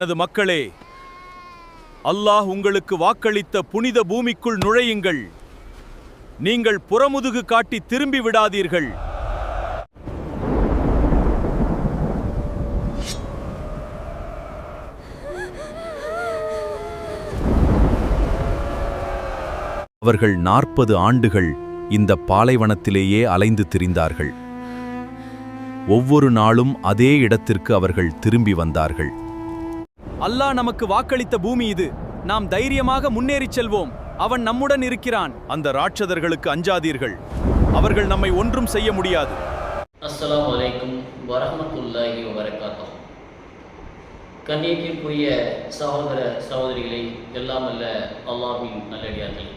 எனது மக்களே, அல்லாஹ் உங்களுக்கு வாக்களித்த புனித பூமிக்குள் நுழையுங்கள். நீங்கள் புறமுதுகு காட்டி திரும்பி விடாதீர்கள். அவர்கள் 40 ஆண்டுகள் இந்த பாலைவனத்திலேயே அலைந்து திரிந்தார்கள். ஒவ்வொரு நாளும் அதே இடத்திற்கு அவர்கள் திரும்பி வந்தார்கள். அல்லாஹ் நமக்கு வாக்களித்த பூமி இது. நாம் தைரியமாக முன்னேறிச் செல்வோம். அவன் நம்முடன் இருக்கிறான். அந்த ராட்சதர்களுக்கு அஞ்சாதீர்கள். அவர்கள் நம்மை ஒன்றும் செய்ய முடியாது. அஸ்ஸலாமு அலைக்கும் வரஹ்மத்துல்லாஹி வபரகாத்துஹு. கண்ணியத்திற்குரிய சகோதர சகோதரிகளை, எல்லாம் அல்ல அல்லாஹ்வின் நல்லடியார்களே,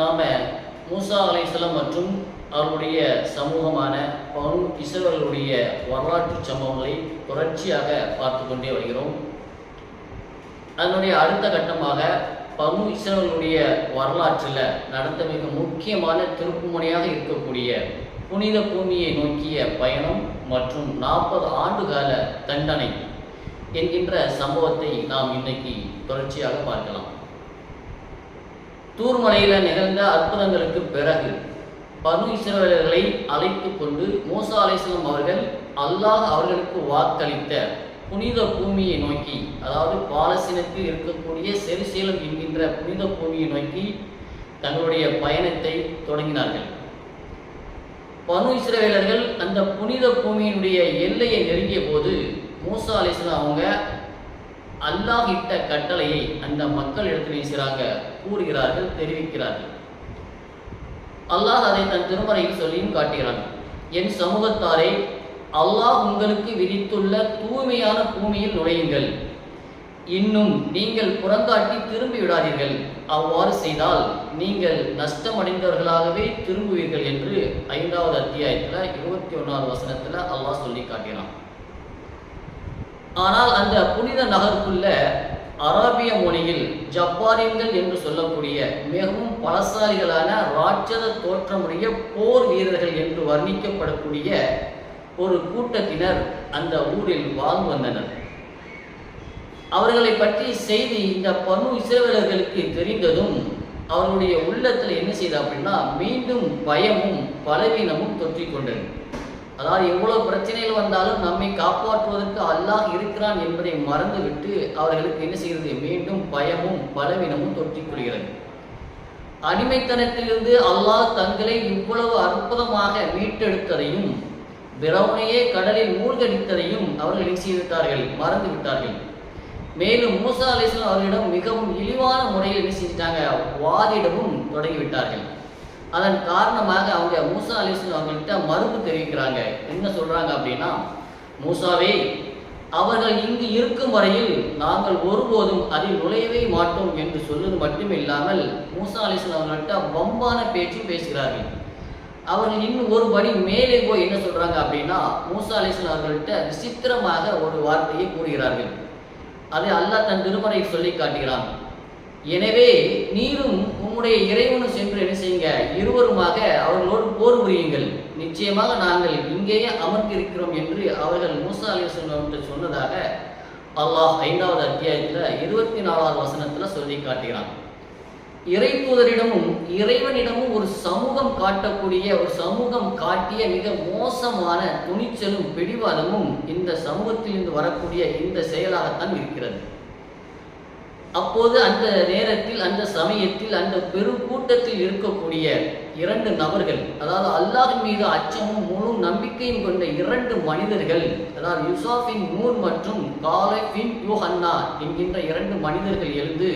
நாம மூசா அலைஹிஸ்ஸலாம் மற்றும் அவருடைய சமூகமான பனு இஸ்ரவேலுடைய வரலாற்று சம்பவங்களை தொடர்ச்சியாக பார்த்து கொண்டே வருகிறோம். அதனுடைய அடுத்த கட்டமாக பனு இஸ்ரவேலுடைய வரலாற்றில் நடந்த மிக முக்கியமான திருப்புமுனையாக இருக்கக்கூடிய புனித பூமியை நோக்கிய பயணம் மற்றும் 40 ஆண்டுகால தண்டனை என்கின்ற சம்பவத்தை நாம் இன்னைக்கு தொடர்ச்சியாக பார்க்கலாம். தூர்மலையில் நிகழ்ந்த அற்புதங்களுக்கு பிறகு பனு இஸ்ரவேலர்களை அழைத்து கொண்டு மூசா அலைஹிஸ்ஸலாம் அவர்கள் அல்லாஹ் அவர்களுக்கு வாக்களித்த புனித பூமியை நோக்கி, அதாவது பாலஸ்தீனத்தில் இருக்கக்கூடிய செருசலேம் என்கின்ற புனித பூமியை நோக்கி தங்களுடைய பயணத்தை தொடங்கினார்கள். பனு இஸ்ரவேலர்கள் அந்த புனித பூமியினுடைய எல்லையை நெருங்கிய போது மூசா அலைஹிஸ்ஸலாம் அவங்க அல்லாஹ் இட்ட கட்டளையை அந்த மக்கள் இடத்தில் கூறுகிறார்கள், தெரிவிக்கிறார்கள். அல்லாஹ் அதை தன் திருமறையில் சொல்லியும் காட்டுகிறான். என் சமூகத்தாரே, அல்லாஹ் உங்களுக்கு விதித்துள்ள தூய்மையான பூமியில் நுழையுங்கள். இன்னும் நீங்கள் புறங்காட்டி திரும்பி விடாதீர்கள். அவ்வாறு செய்தால் நீங்கள் நஷ்டமடைந்தவர்களாகவே திரும்புவீர்கள் என்று 5வது அத்தியாயத்தில் 21வது வசனத்தில் அல்லாஹ் சொல்லி காட்டினான். ஆனால் அந்த புனித நகருக்குள்ள அரபிய மொழியில் ஜப்பாரியன்கள் என்று சொல்லக்கூடிய மிகவும் பலசாலிகளான ராட்சத தோற்றமுடைய போர் வீரர்கள் என்று வர்ணிக்கப்படக்கூடிய ஒரு கூட்டத்தினர் அந்த ஊரில் வாழ்ந்து வந்தனர். அவர்களை பற்றி செய்தி இந்த பனு இஸ்ரவேலர்களுக்கு தெரிந்ததும் அவர்களுடைய உள்ளத்தில் என்ன செய்த அப்படின்னா மீண்டும் பயமும் பலவீனமும் தொற்றிக்கொண்டது. அதாவது எவ்வளவு பிரச்சனைகள் வந்தாலும் நம்மை காப்பாற்றுவதற்கு அல்லாஹ் இருக்கிறான் என்பதை மறந்துவிட்டு அவர்களுக்கு என்ன செய்கிறது, மீண்டும் பயமும் பலவீனமும் தொற்றிக்கொள்கிறது. அடிமைத்தனத்திலிருந்து அல்லாஹ் தங்களை இவ்வளவு அற்புதமாக மீட்டெடுத்ததையும் பிரௌனையே கடலில் மூழ்கடித்ததையும் அவர்கள் என்ன செய்துவிட்டார்கள், மறந்து விட்டார்கள். மேலும் மூசா அலைஹிஸ்ஸலாம் அவர்களிடம் மிகவும் இழிவான முறையில் என்ன செஞ்சிட்டாங்க, வாதிடவும் தொடங்கிவிட்டார்கள். அதன் காரணமாக அவங்க மூசா அலைஹிஸ்ஸலாம் அவங்கள்ட்ட மறுப்பு தெரிவிக்கிறாங்க. என்ன சொல்றாங்க அப்படின்னா, மூசாவே, அவர்கள் இங்கு இருக்கும் வரையில் நாங்கள் ஒருபோதும் அதில் நுழையவே மாட்டோம் என்று சொல்வது மட்டுமில்லாமல் மூசா அலைஹிஸ்ஸலாம் அவங்கள்ட்ட வம்பான பேச்சும் பேசுகிறார்கள். அவர்கள் இன்னும் ஒரு படி மேலே போய் என்ன சொல்றாங்க அப்படின்னா, மூசா அலைஹிஸ்ஸலாம் அவர்கள்ட்ட விசித்திரமாக ஒரு வார்த்தையை கூறுகிறார்கள். அதை அல்லாஹ் தன் திருமறை சொல்லி காட்டுகிறான். எனவே நீரும் உம்முடைய இறைவனும் சென்று என்ன செய்யுங்க, இருவருமாக அவர்களோடு போர் புரியுங்கள். நிச்சயமாக நாங்கள் இங்கேயே அமர்ந்திருக்கிறோம் என்று அவர்கள் மூசா அலைஹிஸ்ஸலாம் சொன்னதாக அல்லாஹ் 5வது அத்தியாயத்தில் 24வது வசனத்தில் சொல்லி காட்டுகிறான். இறை தூதரிடமும் இறைவனிடமும் ஒரு சமூகம் காட்டக்கூடிய, ஒரு சமூகம் காட்டிய மிக மோசமான துணிச்சலும் பிடிவாதமும் இந்த சமூகத்திலிருந்து வரக்கூடிய இந்த செயலாகத்தான் இருக்கிறது. அப்போது அந்த நேரத்தில், அந்த சமயத்தில், அந்த பெரும் கூட்டத்தில் இருக்கக்கூடிய 2 நபர்கள், அதாவது அல்லாஹ்வின் மீது அச்சமும் முழு நம்பிக்கையும் கொண்ட 2 மனிதர்கள், அதாவது யூசா பின் நூன் மற்றும் காலேப் பின் யூஹன்னா என்கின்ற 2 மனிதர்கள் எழுந்து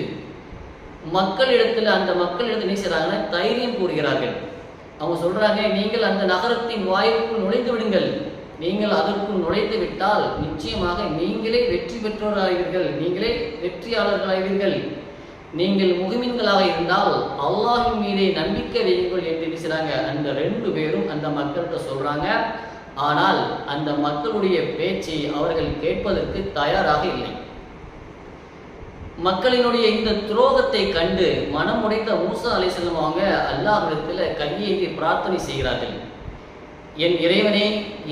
மக்களிடத்தில், அந்த மக்களிடத்தில் என்ன செய்றாங்கன்னா தைரியம் கூறுகிறார்கள். அவங்க சொல்றாங்க, நீங்கள் அந்த நகரத்தின் வாயிலுக்குள் நுழைந்து விடுங்கள். நீங்கள் அதற்குள் நுழைத்து விட்டால் நிச்சயமாக நீங்களே வெற்றி பெற்றோராவீர்கள், நீங்களே வெற்றியாளர்களாவீர்கள். நீங்கள் முஹ்மின்களாக இருந்தால் அல்லாஹ்வின் மீதே நம்பிக்கை வையுங்கள் என்று பேசுறாங்க. அந்த 2 பேரும் அந்த மக்கள்கிட்ட சொல்றாங்க. ஆனால் அந்த மக்களுடைய பேச்சை அவர்கள் கேட்பதற்கு தயாராக இல்லை. மக்களினுடைய இந்த துரோகத்தை கண்டு மனம் உடைந்த மூசா அலைஹிஸ்ஸலாம் அவங்க அல்லாஹ்விடத்தில் கையேந்தி பிரார்த்தனை செய்கிறார்கள். என் இறைவனே,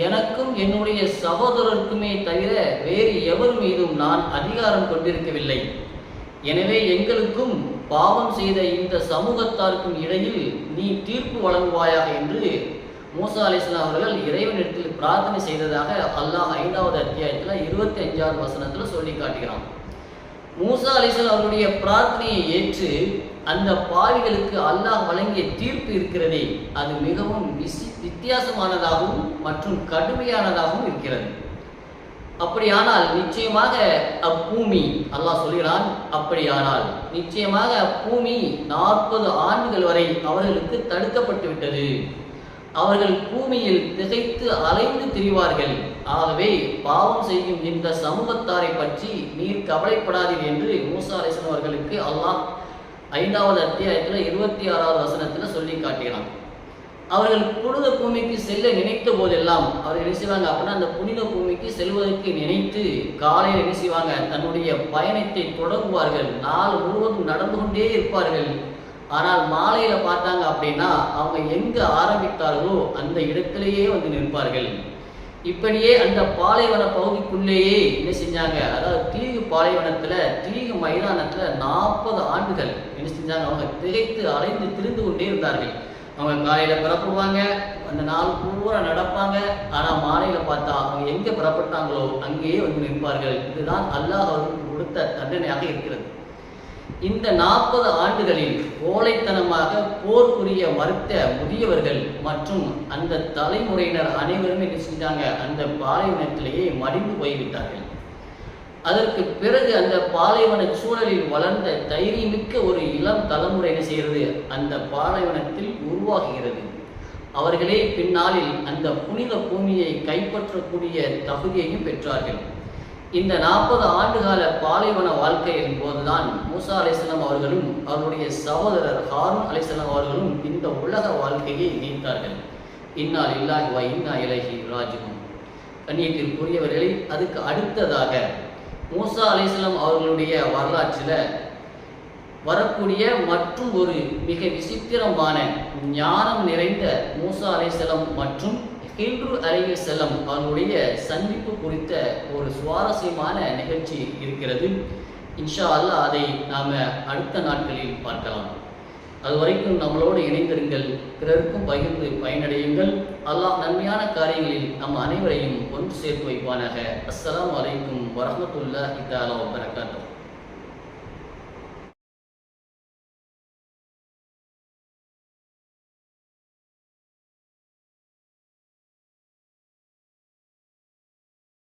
எனக்கும் என்னுடைய சகோதரருக்குமே தவிர வேறு எவர் மீதும் நான் அதிகாரம் கொண்டிருக்கவில்லை. எனவே எங்களுக்கும் பாவம் செய்த இந்த சமூகத்தாருக்கும் இடையில் நீ தீர்ப்பு வழங்குவாயாக என்று மூசா அலைஹிஸ்ஸலாம் அவர்கள் இறைவனிடத்தில் பிரார்த்தனை செய்ததாக அல்லாஹ் 5வது அத்தியாயத்தில் 25வது வசனத்தில் சொல்லி காட்டுகிறான். மூசா அலைஹிஸ்ஸலாம் அவர்களுடைய பிரார்த்தனையை ஏற்று அந்த பாவிகளுக்கு அல்லாஹ் வழங்கிய தீர்ப்பு இருக்கிறதே, அது மிகவும் வித்தியாசமானதாகவும் மற்றும் கடுமையானதாகவும் இருக்கிறது. அப்படியானால் நிச்சயமாக அப்பூமி, அல்லாஹ் சொல்கிறான், அப்படியானால் நிச்சயமாக அப்பூமி 40 ஆண்டுகள் வரை அவர்களுக்கு தடுக்கப்பட்டு விட்டது. அவர்கள் பூமியில் திகைத்து அலைந்து திரிவார்கள். ஆகவே பாவம் செய்யும் இந்த சமூகத்தாரை பற்றி நீர் கவலைப்படாதீர் என்று மூசா அலைஹிஸ்ஸலாம் அவர்களுக்கு அல்லாஹ் 5வது அத்தியாயத்தில் 26வது வசனத்தில் சொல்லி காட்டுகிறான். அவர்கள் புனித பூமிக்கு செல்ல நினைத்த போதெல்லாம் அவர்கள் என்ன செய்வாங்க அப்படின்னா, அந்த புனித பூமிக்கு செல்வதற்கு நினைத்து காலையில் என்ன செய்வாங்க, தன்னுடைய பயணத்தை தொடங்குவார்கள். நாள் முழுவதும் நடந்து கொண்டே இருப்பார்கள். ஆனால் மாலையில் பார்த்தாங்க அப்படின்னா அவங்க எங்கே ஆரம்பித்தார்களோ அந்த இடத்திலேயே வந்து நிற்பார்கள். இப்படியே அந்த பாலைவன பகுதிக்குள்ளேயே என்ன செஞ்சாங்க, அதாவது தீகு பாலைவனத்தில் தீகு மைதானத்தில் 40 ஆண்டுகள் என்ன செஞ்சாங்க, அவங்க திகைத்து அலைந்து திரிந்து கொண்டே இருந்தார்கள். அவங்க காலையில் புறப்படுவாங்க, அந்த நாள் பூரா நடப்பாங்க. ஆனால் மாலையில் பார்த்தா அவங்க எங்கே புறப்பட்டாங்களோ அங்கேயே வந்து நிற்பார்கள். இதுதான் அல்லாஹ் அவர்களுக்கு கொடுத்த தண்டனையாக இருக்கிறது. இந்த 40 ஆண்டுகளில் கோழைத்தனமாக போர் புரிய மறுத்த முதியவர்கள் மற்றும் அந்த தலைமுறையினர் அனைவருமே என்ன செஞ்சாங்க, அந்த பாலைவனத்திலேயே மடிந்து போய்விட்டார்கள். அதற்கு பிறகு அந்த பாலைவன சூழலில் வளர்ந்த தைரியமிக்க ஒரு இளம் தலைமுறை என்ன செய்கிறது, அந்த பாலைவனத்தில் உருவாகுகிறது. அவர்களே பின்னாளில் அந்த புனித பூமியை கைப்பற்றக்கூடிய தகுதியையும் பெற்றார்கள். இந்த 40 ஆண்டுகால பாலைவன வாழ்க்கையின் போதுதான் மூசா அலைஹிஸ்ஸலாம் அவர்களும் அவருடைய சகோதரர் ஹாரூன் அலைஹிஸ்ஸலாம் அவர்களும் இந்த உலக வாழ்க்கையை நீத்தார்கள். இன்னா லில்லாஹி வ இன்னா இலைஹி ராஜிஊன். கண்ணியத்திற்குரியவர்களே, அதுக்கு அடுத்ததாக மூசா அலைஹிஸ்ஸலாம் அவர்களுடைய வரலாற்றில் வரக்கூடிய மற்றும் ஒரு மிக விசித்திரமான ஞானம் நிறைந்த மூசா அலைஹிஸ்ஸலாம் மற்றும் ஹில்ரு அலைஹிஸ்ஸலாம் அவர்களுடைய சந்திப்பு குறித்த ஒரு சுவாரஸ்யமான நிகழ்ச்சி இருக்கிறது. இன்ஷா அல்லாஹ் அதை நாம் அடுத்த நாட்களில் பார்க்கலாம். அதுவரைக்கும் நம்மளோடு இணைந்திருங்கள், பிறருக்கும் பகிர்ந்து பயனடையுங்கள். அல்லாஹ் நன்மையான காரியங்களில் நம் அனைவரையும் ஒன்று சேர்த்து வைப்பானாக. அஸ்ஸலாமு அலைக்கும் வரஹ்மத்துல்லாஹி தஆலா வ பரகாத்துஹு.